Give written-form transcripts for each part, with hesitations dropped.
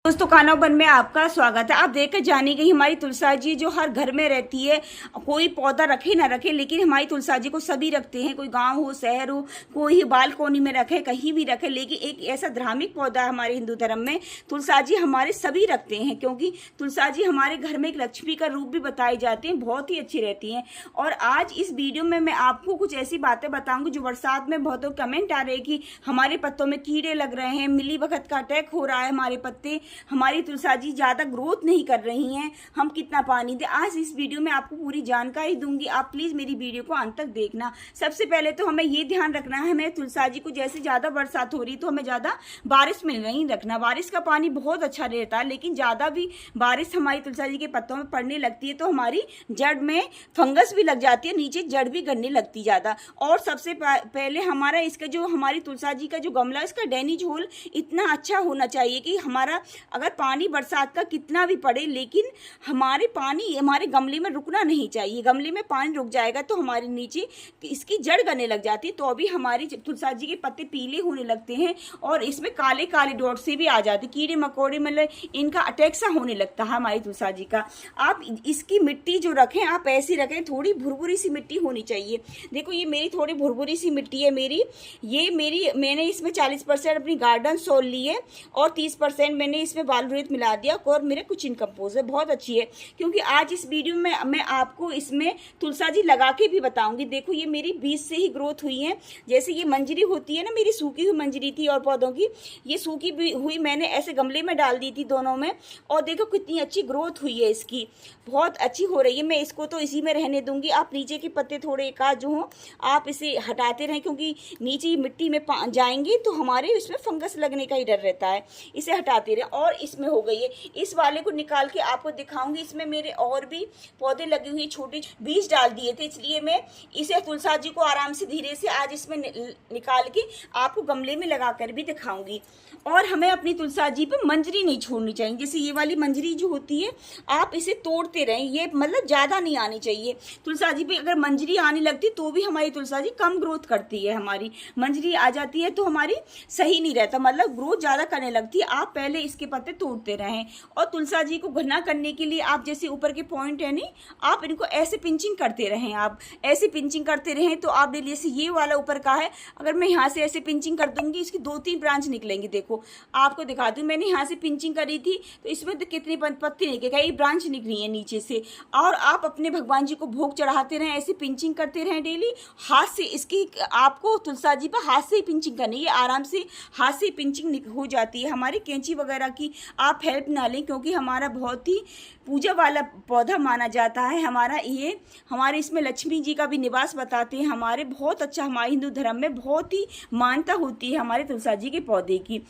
दोस्तों, खाना बन में आपका स्वागत है। आप देखकर जानी गई हमारी तुलसा जी जो हर घर में रहती है। कोई पौधा रखे ना रखे, लेकिन हमारी तुलसा जी को सभी रखते हैं। कोई गांव हो, शहर हो, कोई बालकोनी में रखे, कहीं भी रखे, लेकिन एक ऐसा धार्मिक पौधा है हमारे हिंदू धर्म में, तुलसा जी हमारे सभी रखते हैं। क्योंकि तुलसा जी हमारे घर में एक लक्ष्मी का रूप भी बताए जाते हैं, बहुत ही अच्छी रहती हैं। और आज इस वीडियो में मैं आपको कुछ ऐसी बातें बताऊंगी जो बरसात में बहुत कमेंट आ रहे हैं कि हमारे पत्तों में कीड़े लग रहे हैं, मिली वक्त का अटैक हो रहा है, हमारे पत्ते, हमारी तुलसा जी ज्यादा ग्रोथ नहीं कर रही हैं, हम कितना पानी दें। आज इस वीडियो में आपको पूरी जानकारी दूंगी, आप प्लीज मेरी वीडियो को अंत तक देखना। सबसे पहले तो हमें ये ध्यान रखना है, हमें तुलसा जी को जैसे ज्यादा बरसात हो रही तो हमें ज्यादा बारिश में नहीं रखना। बारिश का पानी बहुत अच्छा रहता है, लेकिन ज्यादा भी बारिश हमारी तुलसा जी के पत्तों में पड़ने लगती है तो हमारी जड़ में फंगस भी लग जाती है, नीचे जड़ भी गड़ने लगती ज्यादा। और सबसे पहले हमारा इसका जो हमारी तुलसा जी का जो गमला, इसका ड्रेनेज होल इतना अच्छा होना चाहिए कि हमारा अगर पानी बरसात का कितना भी पड़े, लेकिन हमारे गमले में रुकना नहीं चाहिए। गमले में पानी रुक जाएगा तो हमारे नीचे इसकी जड़ गलने लग जाती है, तो अभी हमारी तुलसा जी के पत्ते पीले होने लगते हैं और इसमें काले काले डॉट से भी आ जाते, कीड़े मकोड़े, मतलब इनका अटैक सा होने लगता है हमारी तुलसा जी का। आप इसकी मिट्टी जो रखें, आप ऐसी रखें, थोड़ी भुरभुरी सी मिट्टी होनी चाहिए। देखो ये मेरी थोड़ी भुरभुरी सी मिट्टी है, मैंने इसमें 40% अपनी गार्डन सॉइल ली है और 30% मैंने इसमें बाल रेत मिला दिया और मेरे किचन कंपोस्ट है, बहुत अच्छी है। क्योंकि आज इस वीडियो में मैं आपको इसमें तुलसा जी लगा के भी बताऊंगी। देखो ये मेरी बीज से ही ग्रोथ हुई है। जैसे ये मंजरी होती है ना, मेरी सूखी हुई मंजरी थी और पौधों की, ये सूखी भी हुई मैंने ऐसे गमले में डाल दी थी दोनों में, और देखो कितनी अच्छी ग्रोथ हुई है, इसकी बहुत अच्छी हो रही है। मैं इसको तो इसी में रहने दूंगी। आप नीचे के पत्ते थोड़े एक आध जो हो आप इसे हटाते रहें, क्योंकि नीचे मिट्टी में जाएंगे तो हमारे इसमें फंगस लगने का ही डर रहता है, इसे हटाते रहें। और इसमें हो गई है, इस वाले को निकाल के आपको दिखाऊंगी। इसमें मेरे और भी पौधे लगे हुए, छोटे बीज डाल दिए थे, इसलिए मैं इसे तुलसा जी को आराम से धीरे से आज इसमें निकाल के आपको गमले में लगाकर भी दिखाऊंगी। और हमें अपनी तुलसा जी पर मंजरी नहीं छोड़नी चाहिए। जैसे ये वाली मंजरी जो होती है, आप इसे तोड़ते रहें, ये मतलब ज्यादा नहीं आनी चाहिए। तुलसा जी पे अगर मंजरी आने लगती तो भी हमारी तुलसा जी कम ग्रोथ करती है। हमारी मंजरी आ जाती है तो हमारी सही नहीं रहता, मतलब ग्रोथ ज्यादा करने लगती है। आप पहले इसके पत्ते तोड़ते रहें। और तुलसा जी को घना करने के लिए आप जैसे ऊपर के पॉइंट है नहीं, आप इनको ऐसे पिंचिंग करते रहें। आप ऐसे पिंचिंग करते रहें तो आप डेली, जैसे ये वाला ऊपर का है, अगर मैं यहाँ से ऐसे पिंचिंग कर दूंगी, इसकी 2-3 ब्रांच निकलेंगी। देखो आपको दिखा दूं, मैंने यहाँ से पिंचिंग करी थी तो इसमें तो कितनी पत्ती निकले, कई ब्रांच निकली है नीचे से। और आप अपने भगवान जी को भोग चढ़ाते रहें, ऐसे पिंचिंग करते रहें डेली हाथ से। इसकी आपको तुलसा जी पर हाथ से ही पिंचिंग करनी है, आराम से हाथ से पिंचिंग हो जाती है। हमारी कैंची वगैरह की आप हेल्प ना लें, क्योंकि हमारा बहुत ही पूजा वाला पौधा माना जाता है। हमारे इसमें लक्ष्मी जी का भी निवास बताते हैं। हमारे बहुत अच्छा, हमारे हिंदू धर्म में बहुत ही मान्यता होती है हमारे तुलसा जी के पौधे की।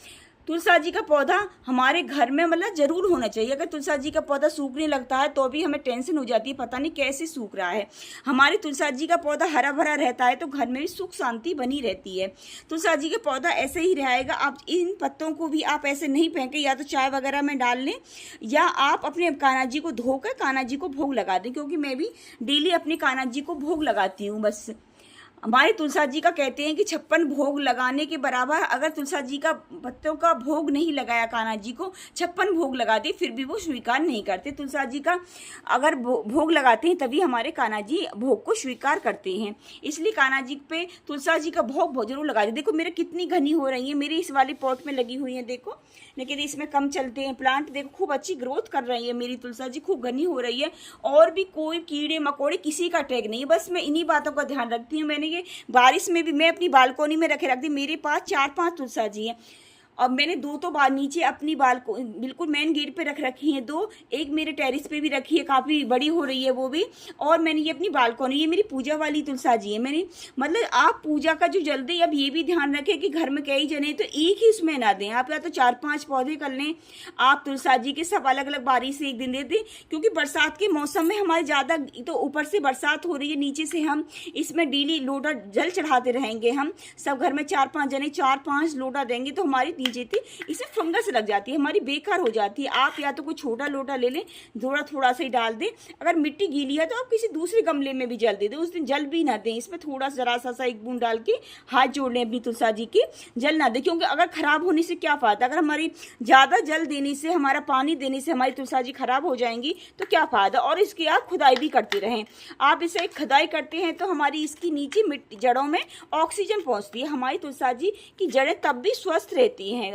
तुलसा जी का पौधा हमारे घर में मतलब जरूर होना चाहिए। अगर तुलसा जी का पौधा सूखने लगता है तो भी हमें टेंशन हो जाती है, पता नहीं कैसे सूख रहा है। हमारी तुलसा जी का पौधा हरा भरा रहता है तो घर में भी सुख शांति बनी रहती है। तुलसा जी का पौधा ऐसे ही रहेगा। आप इन पत्तों को भी आप ऐसे नहीं फेंके, या तो चाय वगैरह में डाल लें, या आप अपने कान्हा जी को धोकर कान्हा जी को भोग लगा दें, क्योंकि मैं भी डेली अपने कान्हा जी को भोग लगाती हूँ। बस हमारी तुलसा जी का कहते हैं कि 56 भोग लगाने के बराबर। अगर तुलसा जी का पत्तों का भोग नहीं लगाया कान्हा जी को, 56 भोग लगाते फिर भी वो स्वीकार नहीं करते। तुलसा जी का अगर भोग लगाते हैं तभी हमारे कान्हा जी भोग को स्वीकार करते हैं। इसलिए कान्हा जी पे तुलसा जी का भोग जरूर लगा दे। देखो मेरे कितनी घनी हो रही है, मेरी इस वाले पॉट में लगी हुई है देखो, लेकिन इसमें कम चलते हैं प्लांट। देखो खूब अच्छी ग्रोथ कर रही है मेरी तुलसा जी, खूब घनी हो रही है। और भी कोई कीड़े मकोड़े किसी का अटैक नहीं है। बस मैं इन्हीं बातों का ध्यान रखती हूँ। मैंने ये बारिश में भी मैं अपनी बालकोनी में रख दी। मेरे पास 4-5 तुलसा जी हैं। अब मैंने 2 तो नीचे अपनी बिल्कुल मेन गेट पे रख रखी हैं, 2 एक मेरे टेरिस पे भी रखी है, काफ़ी बड़ी हो रही है वो भी। और मैंने ये अपनी बालकोनी, ये मेरी पूजा वाली तुलसा जी है। मैंने मतलब आप पूजा का जो जल्दी, अब ये भी ध्यान रखें कि घर में कई जने तो एक ही उसमें ना दें। आप या तो 4-5 पौधे कर लें आप तुलसा जी के, सब अलग अलग बारी से एक दिन दे दें। क्योंकि बरसात के मौसम में हमारे ज़्यादा, तो ऊपर से बरसात हो रही है, नीचे से हम इसमें डेली लोटा जल चढ़ाते रहेंगे। हम सब घर में 4-5 जने 4-5 लोटा देंगे तो हमारी नीचे थी, इसमें फंगस लग जाती है, हमारी बेकार हो जाती है। आप या तो कोई छोटा लोटा ले लें, थोड़ा थोड़ा सा ही डाल दें। अगर मिट्टी गीली है तो आप किसी दूसरे गमले में भी जल दे दें, उस दिन जल भी ना दें। इसमें थोड़ा जरा सा एक बूंद डाल के हाथ जोड़ लें अपनी तुलसा जी की, जल ना दें, क्योंकि अगर खराब होने से क्या फायदा। अगर हमारी ज़्यादा जल देने से, हमारा पानी देने से हमारी तुलसा जी खराब हो जाएंगी तो क्या फायदा। और इसकी आप खुदाई भी करते रहें। आप इसे खुदाई करते हैं तो हमारी इसकी नीचे मिट्टी जड़ों में ऑक्सीजन पहुंचती है, हमारी तुलसा जी की जड़ें तब भी स्वस्थ रहती हैं।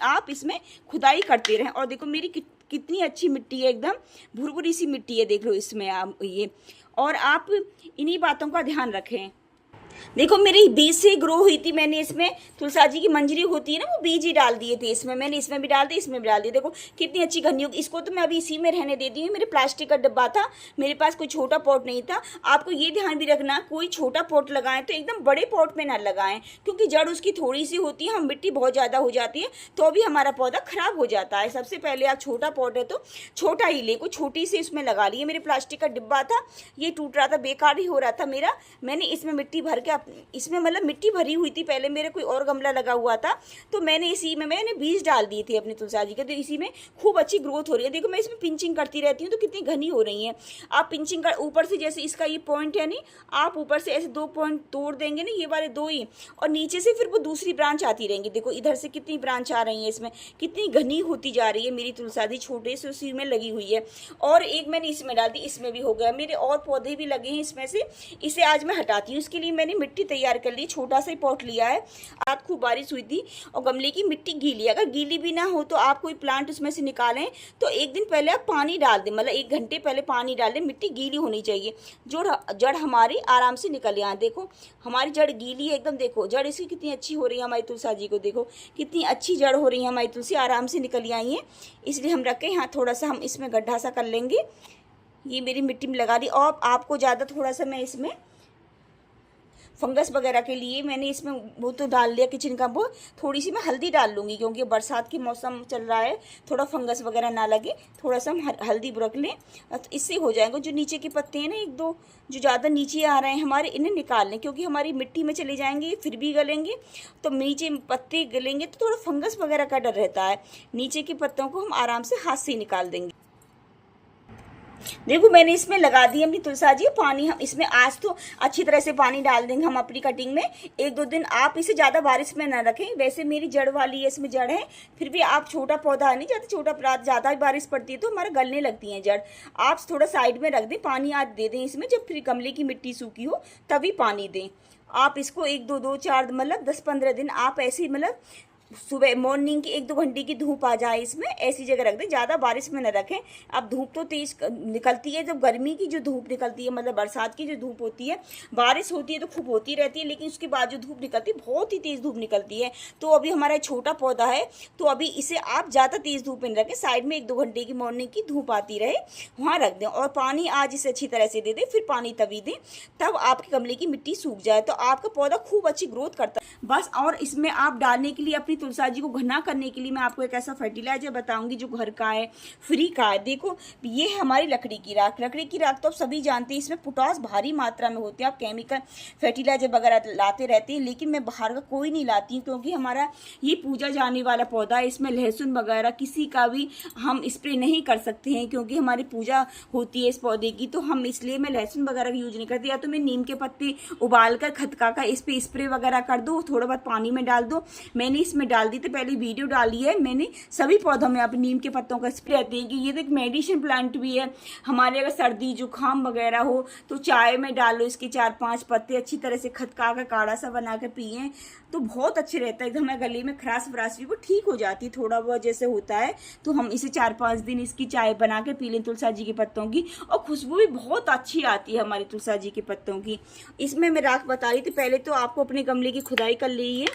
आप इसमें खुदाई करते रहें। और देखो मेरी कितनी अच्छी मिट्टी है, एकदम भुरभुरी सी मिट्टी है, देख लो इसमें आप ये। और आप इन्हीं बातों का ध्यान रखें। देखो मेरी बीज से ग्रो हुई थी, मैंने इसमें तुलसा जी की मंजरी होती है ना, वो बीज ही डाल दिए थे इसमें। मैंने इसमें भी डाल दिए, इसमें भी डाल दिए। देखो कितनी अच्छी घनी होगी। इसको तो मैं अभी इसी में रहने देती हूँ। मेरे प्लास्टिक का डब्बा था, मेरे पास कोई छोटा पॉट नहीं था। आपको ये ध्यान भी रखना, कोई छोटा पॉट लगाएं तो एकदम बड़े पॉट में ना लगाएं, क्योंकि जड़ उसकी थोड़ी सी होती है, हम मिट्टी बहुत ज़्यादा हो जाती है तो भी हमारा पौधा खराब हो जाता है। सबसे पहले आप छोटा पॉट है तो छोटा ही ले, कोई छोटी सी इसमें लगा लिए। मेरे प्लास्टिक का डिब्बा था, ये टूट रहा था, बेकार ही हो रहा था मेरा। मैंने इसमें मिट्टी भर के, इसमें मतलब मिट्टी भरी हुई थी पहले, मेरे कोई और गमला लगा हुआ था तो मैंने इसी में मैंने बीज डाल दिए थे अपनी तुलसा जी के, तो इसी में खूब अच्छी ग्रोथ हो रही है। देखो मैं इसमें पिंचिंग करती रहती हूँ तो कितनी घनी हो रही है। आप पिंचिंग कर ऊपर से, जैसे इसका ये पॉइंट है नहीं, आप ऊपर से ऐसे 2 पॉइंट तोड़ देंगे ना, ये वाले 2 ही, और नीचे से फिर वो दूसरी ब्रांच आती रहेंगी। देखो इधर से कितनी ब्रांच आ रही है, इसमें कितनी घनी होती जा रही है मेरी तुलसा जी, छोटे से उसी में लगी हुई है। और एक मैंने इसमें डाल दी, इसमें भी हो गया। मेरे और पौधे भी लगे हैं इसमें से, इसे आज मैं हटाती हूँ। इसके लिए मैंने मिट्टी तैयार कर ली, छोटा सा पॉट लिया है। आज खूब बारिश हुई थी और गमले की मिट्टी गीली, अगर गीली भी ना हो तो आप कोई प्लांट उसमें से निकालें तो एक दिन पहले आप पानी डाल दें, मतलब 1 घंटे पहले पानी डाल दें। मिट्टी गीली होनी चाहिए, जड़ हमारी आराम से निकल आए। देखो हमारी जड़ गीली है एकदम, देखो जड़ इसकी कितनी अच्छी हो रही है हमारी तुलसा जी को, देखो कितनी अच्छी जड़ हो रही है हमारी तुलसी, आराम से निकल आई है। इसलिए हम रखें यहाँ, थोड़ा सा हम इसमें गड्ढा सा कर लेंगे। ये मेरी मिट्टी में लगा दी। और आपको ज़्यादा थोड़ा सा मैं इसमें फंगस वगैरह के लिए मैंने इसमें वो तो डाल लिया किचन का, वो थोड़ी सी मैं हल्दी डाल लूँगी, क्योंकि बरसात की मौसम चल रहा है, थोड़ा फंगस वगैरह ना लगे, थोड़ा सा हम हल्दी बुरक लें तो इससे हो जाएगा। जो नीचे के पत्ते हैं ना 1-2 जो ज़्यादा नीचे आ रहे हैं हमारे, इन्हें निकाल लें, क्योंकि हमारी मिट्टी में चले जाएंगे फिर भी गलेंगे, तो नीचे पत्ते गलेंगे तो थोड़ा फंगस वगैरह का डर रहता है। नीचे के पत्तों को हम आराम से हाथ से निकाल देंगे। देखो मैंने इसमें लगा दी अपनी तुलसा जी पानी। हम इसमें आज तो अच्छी तरह से पानी डाल देंगे हम अपनी कटिंग में। 1-2 दिन आप इसे ज़्यादा बारिश में ना रखें। वैसे मेरी जड़ वाली है, इसमें जड़ है, फिर भी आप छोटा पौधा है नहीं, ज़्यादा बारिश पड़ती है तो हमारा गलने लगती है जड़। आप थोड़ा साइड में रख दें, पानी आज दे दें इसमें, जब फिर गमले की मिट्टी सूखी हो तभी पानी दें। आप इसको 1-2 मतलब 10-15 दिन आप ऐसे मतलब सुबह मॉर्निंग की 1-2 घंटे की धूप आ जाए इसमें, ऐसी जगह रख दें, ज़्यादा बारिश में न रखें। अब धूप तो तेज निकलती है, जब गर्मी की जो धूप निकलती है, मतलब बरसात की जो धूप होती है, बारिश होती है तो खूब होती रहती है, लेकिन उसके बाद जो धूप निकलती है बहुत ही तेज़ धूप निकलती है। तो अभी हमारा छोटा पौधा है तो अभी इसे आप ज़्यादा तेज़ धूप में न रखें, साइड में 1-2 घंटे की मॉर्निंग की धूप आती रहे वहाँ रख दें। और पानी आज इसे अच्छी तरह से दे दें, फिर पानी तभी दें, तब आपके गमले की मिट्टी सूख जाए तो आपका पौधा खूब अच्छी ग्रोथ करता है बस। और इसमें आप डालने के लिए अपनी तुलसा जी को घना करने के लिए मैं आपको एक ऐसा फर्टिलाइजर बताऊंगी जो घर का है, फ्री का है। देखो ये है हमारी लकड़ी की राख। लकड़ी की राख तो आप सभी जानते हैं, इसमें पोटास भारी मात्रा में होते हैं। आप केमिकल फर्टिलाइजर वगैरह लाते रहते हैं, लेकिन मैं बाहर का कोई नहीं लाती हूँ, क्योंकि हमारा ये पूजा जाने वाला पौधा है। इसमें लहसुन वगैरह किसी का भी हम स्प्रे नहीं कर सकते हैं, क्योंकि हमारी पूजा होती है इस पौधे की, तो हम इसलिए मैं लहसुन वगैरह का यूज नहीं करती। या तो मैं नीम के पत्ते उबाल कर खदका का इस पर स्प्रे वगैरह कर दो, थोड़ा बहुत पानी में डाल दो। मैंने इसमें डाल दी थी, पहले वीडियो डाली है मैंने, सभी पौधों में अब नीम के पत्तों का स्प्रे रहते हैं कि ये एक मेडिसिन प्लांट भी है हमारे। अगर सर्दी जुकाम वगैरह हो तो चाय में डालो इसके 4-5 पत्ते, अच्छी तरह से खदका कर काढ़ा सा बना कर पिए तो बहुत अच्छे रहता है। एकदम गले में खराश वराश भी वो ठीक हो जाती है, थोड़ा बहुत जैसे होता है, तो हम इसे 4-5 दिन इसकी चाय बना के पी लें तुलसा जी के पत्तों की, और खुशबू भी बहुत अच्छी आती है हमारी तुलसा जी के पत्तों की। इसमें मैं राख बता रही थी, पहले तो आपको अपने गमले की खुदाई कर ली है।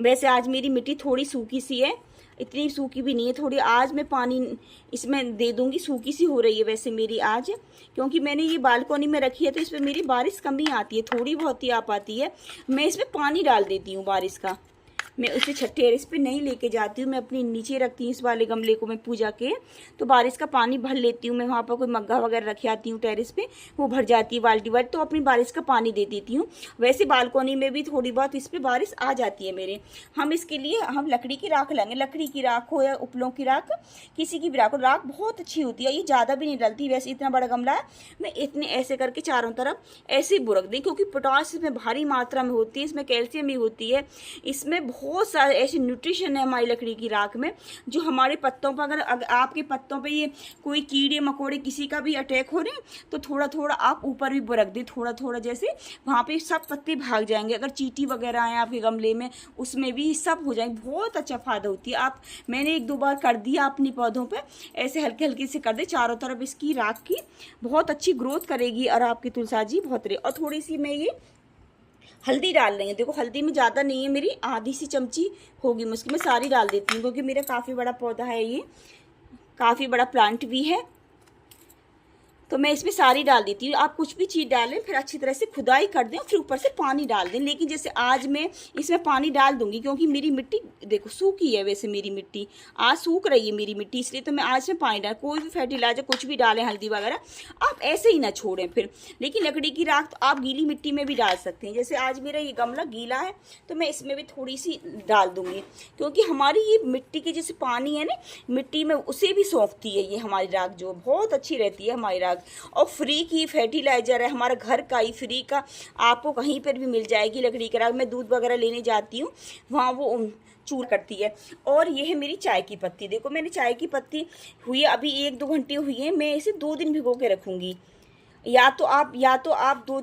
वैसे आज मेरी मिट्टी थोड़ी सूखी सी है, इतनी सूखी भी नहीं है, थोड़ी आज मैं पानी इसमें दे दूंगी, सूखी सी हो रही है वैसे मेरी आज, क्योंकि मैंने ये बालकोनी में रखी है तो इसमें मेरी बारिश कम ही आती है, थोड़ी बहुत ही आ पाती है। मैं इसमें पानी डाल देती हूँ बारिश का, मैं उसे टेरेस पे नहीं लेके जाती हूँ, मैं अपनी नीचे रखती हूँ इस वाले गमले को मैं पूजा के। तो बारिश का पानी भर लेती हूँ मैं, वहाँ पर कोई मग्गा वगैरह रख आती हूँ टेरेस पे, वो भर जाती है बाल्टी वाल्टी, तो अपनी बारिश का पानी दे देती हूँ। वैसे बालकोनी में भी थोड़ी बहुत इस पर बारिश आ जाती है मेरे। हम इसके लिए हम लकड़ी की राख लाएंगे, लकड़ी की राख हो या उपलों की राख, किसी की भी राख हो। राख बहुत अच्छी होती है, ये ज़्यादा भी नहीं डलती। वैसे इतना बड़ा गमला है, मैं इतने ऐसे करके चारों तरफ ऐसे बुरक दें, क्योंकि पोटाश इसमें भारी मात्रा में होती है, इसमें कैल्शियम भी होती है, इसमें बहुत सारे ऐसे न्यूट्रिशन है हमारी लकड़ी की राख में, जो हमारे पत्तों पर अगर आपके पत्तों पे ये कोई कीड़े मकोड़े किसी का भी अटैक हो रहे हैं तो थोड़ा थोड़ा आप ऊपर भी बुरक दें, थोड़ा थोड़ा, जैसे वहाँ पे सब पत्ते भाग जाएंगे। अगर चींटी वगैरह आए आपके गमले में उसमें भी सब हो जाएंगे, बहुत अच्छा फ़ायदा होती है। आप मैंने 1-2 बार कर दिया अपनी पौधों पे, ऐसे हल्के हल्के से कर दे चारों तरफ इसकी राख की, बहुत अच्छी ग्रोथ करेगी और आपकी तुलसा जी बहुत रहे। और थोड़ी सी मैं ये हल्दी डाल लेंगे, देखो हल्दी में ज़्यादा नहीं है, मेरी आधी सी चमची होगी मुश्किल में, सारी डाल देती हूँ क्योंकि मेरा काफ़ी बड़ा पौधा है, ये काफ़ी बड़ा प्लांट भी है, तो मैं इसमें सारी डाल देती हूँ। आप कुछ भी चीज़ डालें फिर अच्छी तरह से खुदाई कर दें, फिर ऊपर से पानी डाल दें। लेकिन जैसे आज मैं इसमें पानी डाल दूंगी क्योंकि मेरी मिट्टी देखो सूखी है, वैसे मेरी मिट्टी आज सूख रही है मेरी मिट्टी, इसलिए तो मैं आज में पानी डाल, कोई भी फर्टिलाइजर कुछ भी डालें, हल्दी वगैरह आप ऐसे ही ना छोड़ें फिर। लेकिन लकड़ी की राख तो आप गीली मिट्टी में भी डाल सकते हैं। जैसे आज मेरा ये गमला गीला है तो मैं इसमें भी थोड़ी सी डाल दूंगी, क्योंकि हमारी ये मिट्टी के जैसे पानी है ना मिट्टी में, उसे भी सोखती है ये हमारी राख, जो बहुत अच्छी रहती है हमारी राख। और फ्री की फर्टिलाइजर है, हमारा घर का ही फ्री का, आपको कहीं पर भी मिल जाएगी लकड़ी की राख। मैं दूध वगैरह लेने जाती हूँ वहाँ वो चूर करती है। और ये है मेरी चाय की पत्ती, देखो मैंने चाय की पत्ती हुई है अभी 1-2 घंटे हुई है, मैं इसे 2 दिन भिगो के रखूँगी। या तो आप 2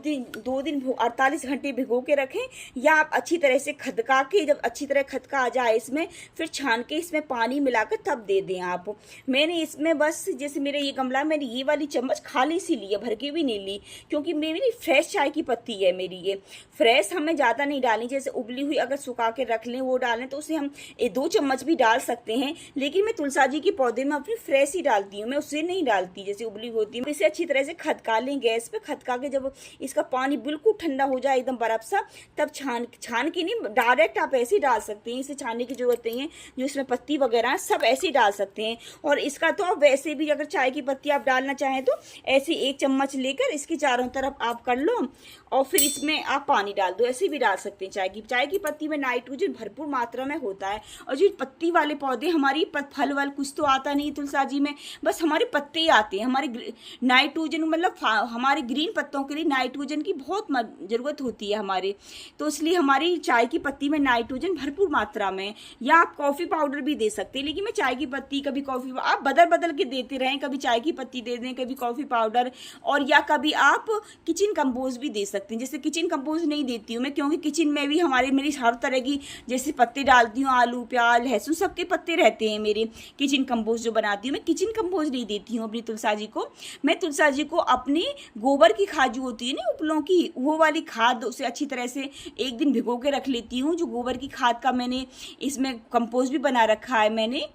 दिन 48 घंटे भिगो के रखें, या आप अच्छी तरह से खदका के, जब अच्छी तरह खदका आ जाए इसमें फिर छान के इसमें पानी मिलाकर तब दे दें आप। मैंने इसमें बस जैसे मेरा ये गमला, मैंने ये वाली चम्मच खाली सी ली है, भर के भी नहीं ली, क्योंकि मेरी फ्रेश चाय की पत्ती है मेरी, ये फ्रेश हमें ज़्यादा नहीं डालनी। जैसे उबली हुई अगर सुखा के रख लें वो डालें तो उसे हम 2 चम्मच भी डाल सकते हैं, लेकिन मैं तुलसा जी के पौधे में अपनी फ्रेश ही डालती हूँ, मैं उससे नहीं डालती जैसे उबली होती है। इसे अच्छी तरह से खदका गैस पे, खदका के जब इसका पानी बिल्कुल ठंडा हो जाए एकदम बर्फ सा, तब छान के नहीं, डायरेक्ट आप ऐसे ही डाल सकते हैं, इसे छानने की जरूरत नहीं है। जो इसमें पत्ती वगैरह है सब ऐसे ही डाल सकते हैं। और इसका तो आप वैसे भी अगर चाय की पत्ती आप डालना चाहें तो ऐसे 1 चम्मच लेकर इसकी चारों तरफ आप कर लो और फिर इसमें आप पानी डाल दो, ऐसे भी डाल सकते हैं। चाय की पत्ती में नाइट्रोजन भरपूर मात्रा में होता है। और जो पत्ती वाले पौधे हमारी फल वल कुछ तो आता नहीं तुलसा जी में, बस हमारे पत्ते ही आते हैं। हमारे नाइट्रोजन मतलब हमारे ग्रीन पत्तों के लिए नाइट्रोजन की बहुत ज़रूरत होती है हमारे, तो इसलिए हमारी चाय की पत्ती में नाइट्रोजन भरपूर मात्रा में। या आप कॉफ़ी पाउडर भी दे सकते हैं, लेकिन मैं चाय की पत्ती कभी कॉफ़ी आप बदल के देते रहें, कभी चाय की पत्ती दे दें, कभी कॉफ़ी पाउडर, और या कभी आप किचन कंपोस्ट भी दे सकते हैं। जैसे किचन कंपोस्ट नहीं देती हूँ मैं, क्योंकि किचन में भी मेरी हर तरह की जैसे पत्ते डालती हूँ, आलू प्याज लहसुन सबके पत्ते रहते हैं मेरे। किचन कंपोस्ट जो बनाती हूँ मैं, किचन कंपोस्ट नहीं देती हूँ अपनी तुलसा जी को। मैं तुलसा जी को अपनी गोबर की खाद जो होती है ना उपलों की, वो वाली खाद उसे अच्छी तरह से 1 दिन भिगो के रख लेती हूँ। जो गोबर की खाद का मैंने इसमें कंपोस्ट भी बना रखा है, मैंने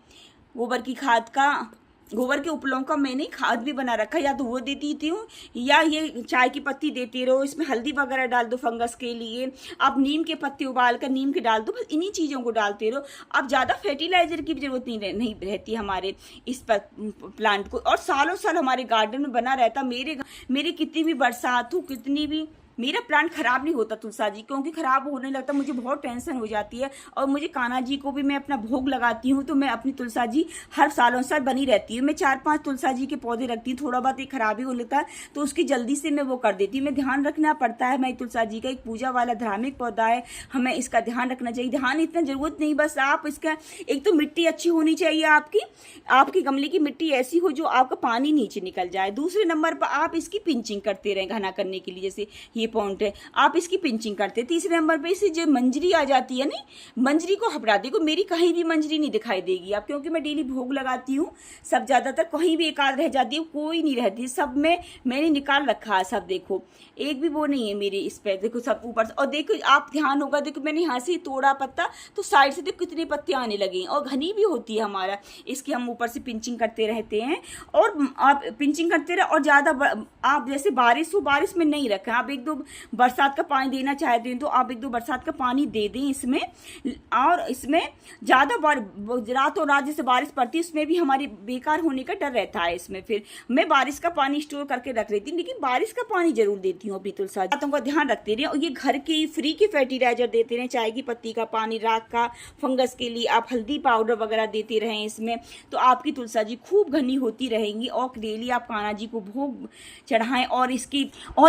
गोबर के उपलों का मैंने खाद भी बना रखा है, या तो वो दे देती हूँ या ये चाय की पत्ती देती रहो। इसमें हल्दी वगैरह डाल दो फंगस के लिए, आप नीम के पत्ते उबाल कर नीम के डाल दो, बस इन्हीं चीज़ों को डालते रहो। अब ज़्यादा फर्टिलाइजर की भी जरूरत नहीं रहती हमारे इस प्लांट को, और सालों साल हमारे गार्डन में बना रहता। मेरे कितनी भी बरसात हो, कितनी भी, मेरा प्लांट खराब नहीं होता तुलसा जी, क्योंकि खराब होने लगता मुझे बहुत टेंशन हो जाती है। और मुझे कान्हा जी को भी मैं अपना भोग लगाती हूँ, तो मैं अपनी तुलसा जी हर सालों साल बनी रहती हूँ। मैं 4-5 तुलसा जी के पौधे रखती हूँ, थोड़ा बहुत एक खराब ही हो लेता है तो उसकी जल्दी से मैं वो कर देती हूँ। मैं ध्यान रखना पड़ता है, मैं तुलसा जी का एक पूजा वाला धार्मिक पौधा है, हमें इसका ध्यान रखना चाहिए। ध्यान इतना जरूरत नहीं, बस आप इसका एक तो मिट्टी अच्छी होनी चाहिए, आपकी गमले की मिट्टी ऐसी हो जो आपका पानी नीचे निकल जाए। दूसरे नंबर पर आप इसकी पिंचिंग करते रहें घना करने के लिए, जैसे ये पॉइंट है, आप इसकी पिंचिंग करते। तीसरे नंबर पे इसे जो मंजरी आ जाती है ना, मंजरी को हटा दे। मेरी कहीं भी मंजरी नहीं दिखाई देगी आप, क्योंकि मैं डेली भोग लगाती हूँ। सब ज़्यादातर कहीं भी एक आध रह जाती है, कोई नहीं रहती, सब में मैंने निकाल रखा है सब। देखो एक भी वो नहीं है मेरे इस पे, देखो सब ऊपर से। और देखो आप ध्यान होगा, देखो मैंने यहाँ से तोड़ा पत्ता तो साइड से देखो कितने पत्ते आने लगे, और घनी भी होती है हमारा। इसकी हम ऊपर से पिंचिंग करते रहते हैं, और आप पिंचिंग करते रहे। और ज़्यादा आप जैसे बारिश हो, बारिश में नहीं रखें आप, 1-2 दो बरसात का पानी देना चाहते हैं तो आप 1-2 बरसात का पानी दे दें इसमें। और इसमें ज़्यादा रातों रात जैसे बारिश पड़ती है उसमें भी हमारी बेकार होने का डर रहता है। इसमें फिर मैं बारिश का पानी स्टोर करके रख लेती हूँ, लेकिन बारिश का पानी जरूर देती हूँ अपनी तुलसी बातों का ध्यान रखते रहे। और ये घर के फ्री के फर्टिलाइजर देते रहे, चाय की पत्ती का पानी, राख का, फंगस के लिए आप हल्दी पाउडर वगैरह देते रहें इसमें, तो आपकी तुलसी जी खूब घनी होती रहेंगी। और डेली आप कान्हा जी को भोग चढ़ाएं। और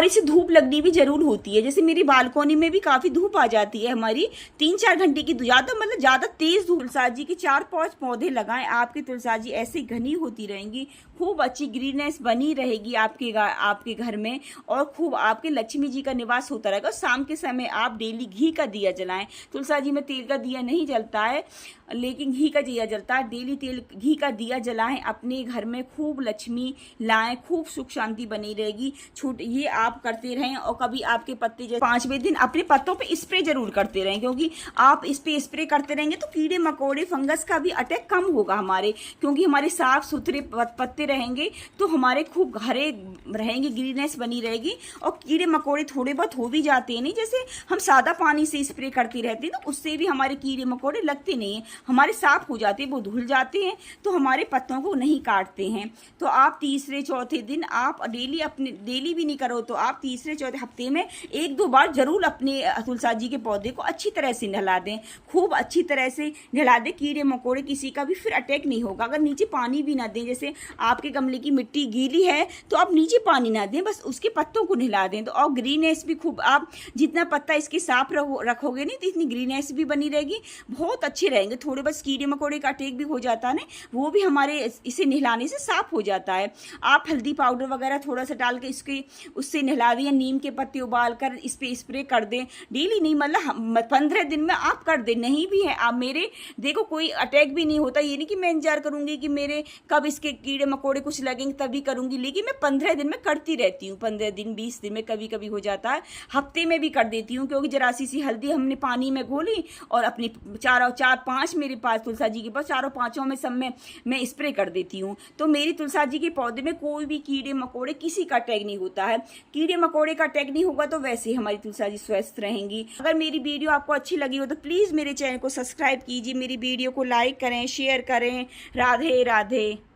इसे धूप लगनी भी जरूर होती है। जैसे मेरी बालकोनी में भी काफी धूप आ जाती है हमारी, 3-4 घंटे की ज्यादा तेज धूप। तुलसी जी के 4-5 पौधे लगाएं, आपकी तुलसी जी ऐसे घनी होती रहेंगी, खूब अच्छी ग्रीननेस बनी रहेगी आपके घर में, और खूब आपके लक्ष्मी जी का निवास होता रहेगा। शाम के समय आप डेली घी का दिया जलाएं। तुलसी जी में तेल का दिया नहीं जलता है, लेकिन घी का दिया जलता है। डेली घी का दिया जलाएं, अपने घर में खूब लक्ष्मी लाएं, खूब सुख शांति बनी रहेगी। ये आप करते रहें। और कभी आपके पत्ते जैसे 5वें दिन अपने पत्तों पे स्प्रे जरूर करते रहें, क्योंकि आप इस पे स्प्रे करते रहेंगे तो कीड़े मकोड़े फंगस का भी अटैक कम होगा हमारे, क्योंकि हमारे साफ सुथरे पत्ते रहेंगे तो हमारे खूब हरे रहेंगे, ग्रीननेस बनी रहेगी। और कीड़े मकोड़े थोड़े बहुत हो भी जाते हैं, नहीं जैसे हम सादा पानी से स्प्रे करते रहते हैं तो उससे भी हमारे कीड़े मकोड़े लगते नहीं हैं, हमारे साफ हो जाते हैं, वो धुल जाते हैं तो हमारे पत्तों को नहीं काटते हैं। तो आप 3-4 दिन आप डेली भी नहीं करो तो आप 3-4 हफ्ते में 1-2 बार जरूर अपने तुलसी जी के पौधे को अच्छी तरह से नहला दें, खूब अच्छी तरह से नहला दें। कीड़े मकोड़े किसी का भी फिर अटैक नहीं होगा। अगर नीचे पानी भी ना दें, जैसे आपके गमले की मिट्टी गीली है तो आप नीचे पानी ना दें, बस उसके पत्तों को नहला दें। तो और ग्रीननेस भी खूब, आप जितना पत्ता इसके साफ रखोगे नहीं तो इतनी ग्रीननेस भी बनी रहेगी, बहुत अच्छे रहेंगे। थोड़े बस कीड़े मकोड़े का अटैक भी हो जाता है ना, वो भी हमारे इसे नहलाने से साफ हो जाता है। आप हल्दी पाउडर वगैरह थोड़ा सा डाल के उससे नहला दें, नीम के पत्ते उबाल कर इस पे स्प्रे कर दें। डेली नहीं, मतलब 15 दिन में आप कर दें। नहीं भी है आप मेरे देखो कोई अटैक भी नहीं होता, ये नहीं कि मैं इंतजार करूंगी कि मेरे कब इसके कीड़े मकोड़े कुछ लगेंगे तभी करूंगी, लेकिन मैं 15 दिन में करती रहती हूँ। 15 दिन 20 दिन में कभी कभी हो जाता है, हफ्ते में भी कर देती हूँ, क्योंकि जरा सी हल्दी हमने पानी में घोली और अपनी 4-5 मेरे पास तुलसी जी के पास 4-5 में सब में मैं स्प्रे कर देती हूँ। तो मेरी तुलसी जी के पौधे में कोई भी कीड़े मकोड़े किसी का अटैक नहीं होता है। कीड़े मकोड़े का अटैक नहीं होगा तो वैसे ही हमारी तुलसी जी स्वस्थ रहेंगी। अगर मेरी वीडियो आपको अच्छी लगी हो तो प्लीज मेरे चैनल को सब्सक्राइब कीजिए, मेरी वीडियो को लाइक करें, शेयर करें। राधे राधे।